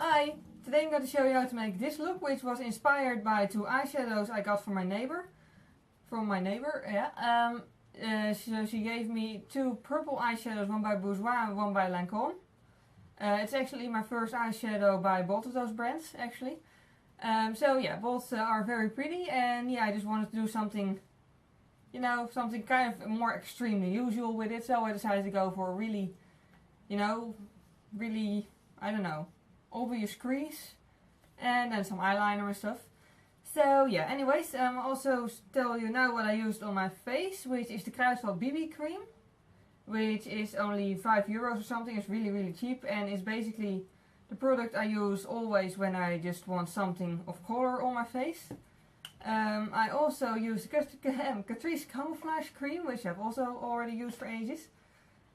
Hi! Today I'm going to show you how to make this look, which was inspired by two eyeshadows I got from my neighbor. So she gave me two purple eyeshadows, one by Bourjois and one by Lancôme. It's actually my first eyeshadow by both of those brands, actually. So yeah, both are very pretty, and yeah, I just wanted to do something, you know, something kind of more extreme than usual with it. So I decided to go for a really, you know, really, I don't know, obvious crease and then some eyeliner and stuff. So yeah, anyways, I'll also tell you now what I used on my face, which is the Kruidvat BB cream, which is only €5 or something. It's really cheap, and it's basically the product I use always when I just want something of color on my face. I also use Catrice Camouflage Cream, which I've also already used for ages.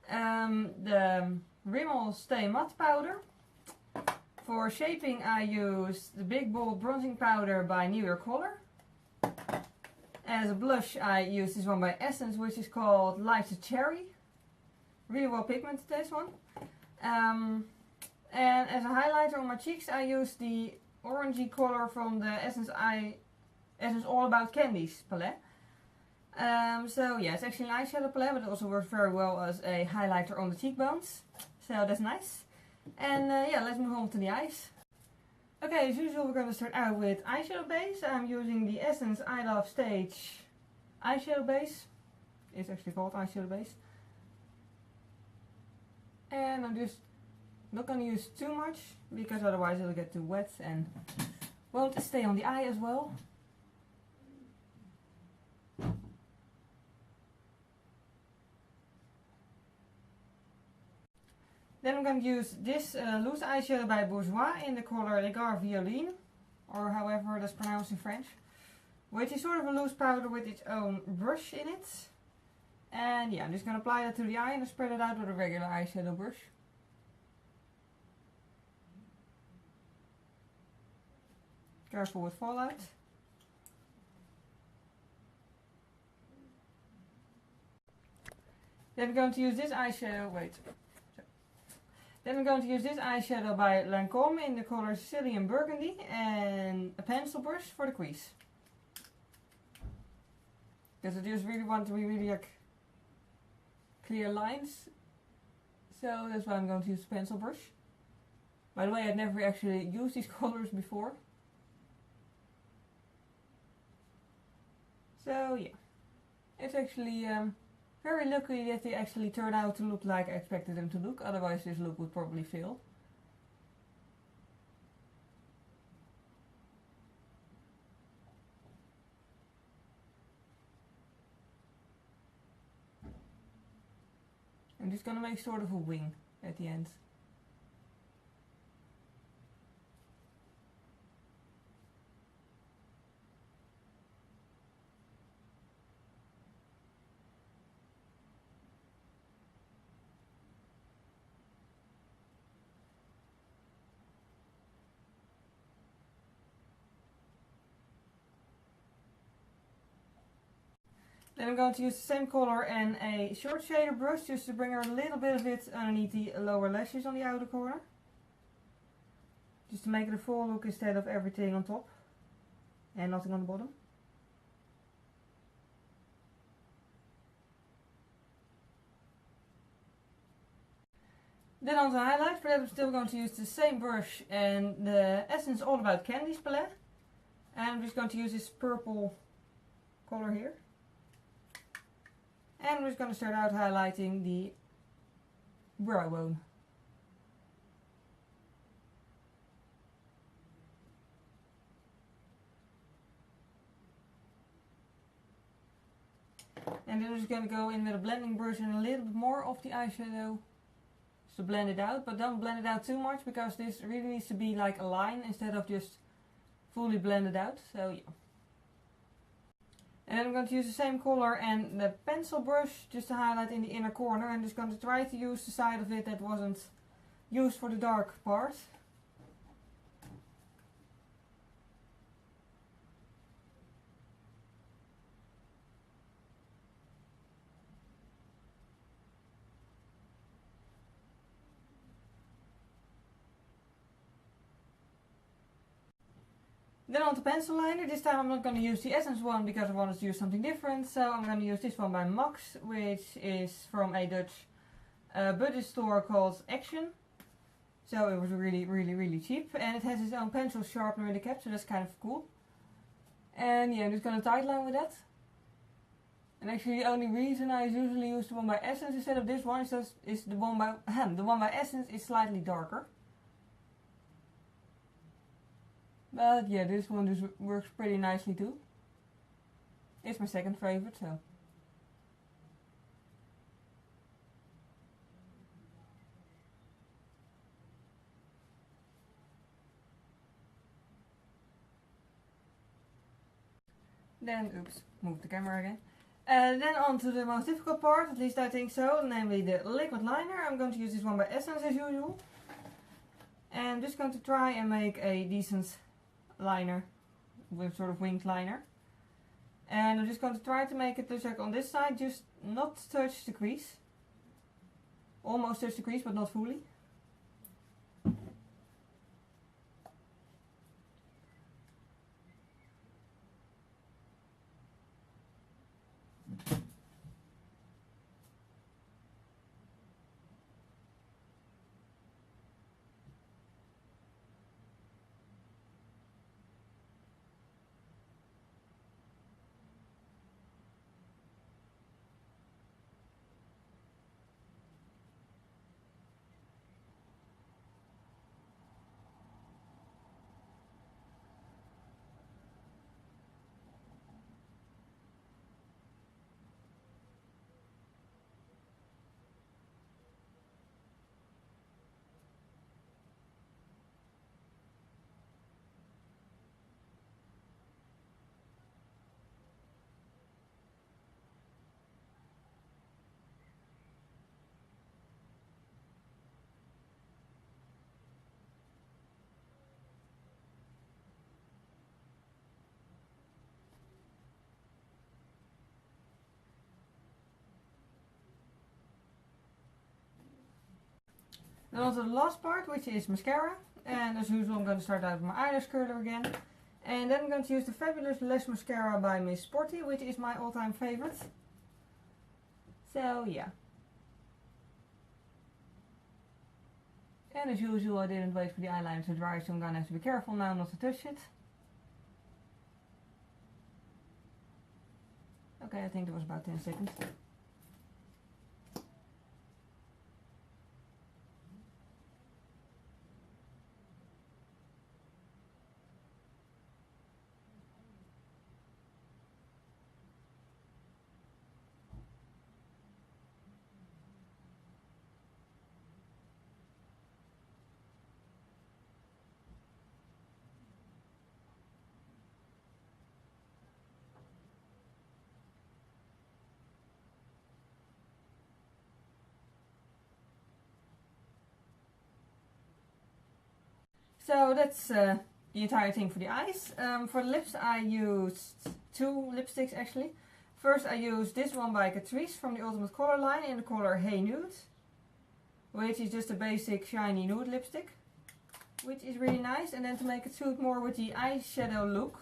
The Rimmel Stay Matte Powder. For shaping I use the Big Bold Bronzing Powder by New York Color. As a blush I use this one by Essence, which is called Life's a Cherry. Really well pigmented, this one. And as a highlighter on my cheeks I use the orangey color from the Essence All About Candies palette. So yeah, it's actually an eyeshadow palette, but it also works very well as a highlighter on the cheekbones. So that's nice. And yeah, let's move on to the eyes. Okay, as usual we're going to start out with eyeshadow base. I'm using the Essence I Love Stage eyeshadow base. It's actually called eyeshadow base. And I'm just not going to use too much, because otherwise it'll get too wet and won't stay on the eye as well. Then I'm going to use this loose eyeshadow by Bourjois in the color Regard Violine, or however that's pronounced in French, which is sort of a loose powder with its own brush in it. And yeah, I'm just going to apply that to the eye and spread it out with a regular eyeshadow brush. Careful with fallout. Then I'm going to use this eyeshadow, Then I'm going to use this eyeshadow by Lancôme in the color Sicilian Burgundy and a pencil brush for the crease. Because I just really want to be really like clear lines. So that's why I'm going to use the pencil brush. By the way, I'd never actually used these colors before. So yeah, it's actually very lucky that they actually turned out to look like I expected them to look, otherwise this look would probably fail. I'm just gonna make sort of a wing at the end. Then I'm going to use the same color and a short shader brush just to bring her a little bit of it underneath the lower lashes on the outer corner. Just to make it a full look instead of everything on top and nothing on the bottom. Then on the highlight, for that I'm still going to use the same brush and the Essence All About Candies palette. And I'm just going to use this purple color here. And I'm just going to start out highlighting the brow bone. And then I'm just going to go in with a blending brush and a little bit more of the eyeshadow to blend it out. But don't blend it out too much, because this really needs to be like a line instead of just fully blended out. So yeah. And then I'm going to use the same color and the pencil brush just to highlight in the inner corner. I'm just going to try to use the side of it that wasn't used for the dark part. Then on to pencil liner. This time I'm not going to use the Essence one because I wanted to use something different. So I'm going to use this one by Max, which is from a Dutch budget store called Action. So it was really cheap. And it has its own pencil sharpener in the cap, so that's kind of cool. And yeah, I'm just going to tightline with that. And actually the only reason I usually use the one by Essence instead of this one is the one by Essence is slightly darker. But yeah, this one just works pretty nicely too. It's my second favorite, so. Then, oops, move the camera again. Then on to the most difficult part, at least I think so, namely the liquid liner. I'm going to use this one by Essence as usual. And I'm just going to try and make a decent liner with sort of winged liner. And I'm just going to try to make it like on this side, just not touch the crease. Almost touch the crease, but not fully. Then on to the last part, which is mascara. And as usual, I'm going to start out with my eyelash curler again. And then I'm going to use the fabulous Lash Mascara by Miss Sporty, which is my all-time favorite. So yeah. And as usual, I didn't wait for the eyeliner to dry, so I'm going to have to be careful now not to touch it. Okay, I think that was about 10 seconds. So that's the entire thing for the eyes. For the lips I used two lipsticks actually. First I used this one by Catrice from the Ultimate Color line in the color Hey Nude. Which is just a basic shiny nude lipstick. Which is really nice. And then to make it suit more with the eyeshadow look,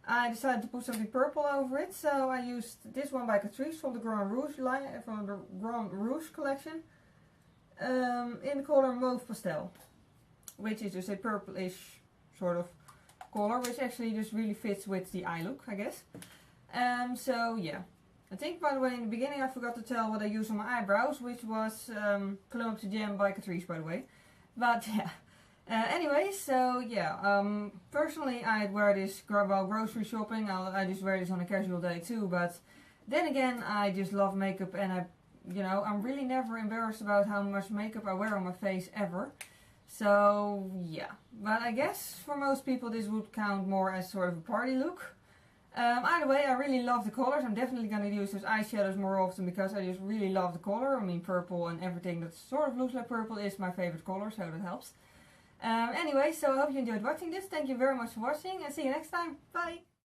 I decided to put something purple over it. So I used this one by Catrice from the Grand Rouge line, from the Grand Rouge collection. In the color Mauve Pastel. Which is just a purplish sort of color, which actually just really fits with the eye look, I guess. So yeah. I think, by the way, in the beginning I forgot to tell what I used on my eyebrows, which was Plum Up to Jam by Catrice, by the way. But yeah. Anyway, so yeah. Personally, I'd wear this while grocery shopping. I just wear this on a casual day too. But then again, I just love makeup, and I'm really never embarrassed about how much makeup I wear on my face ever. So yeah, but I guess for most people this would count more as sort of a party look. Either way, I really love the colors. I'm definitely going to use those eyeshadows more often because I just really love the color. I mean, purple and everything that sort of looks like purple is my favorite color, so that helps. Anyway, so I hope you enjoyed watching this. Thank you very much for watching and see you next time. Bye!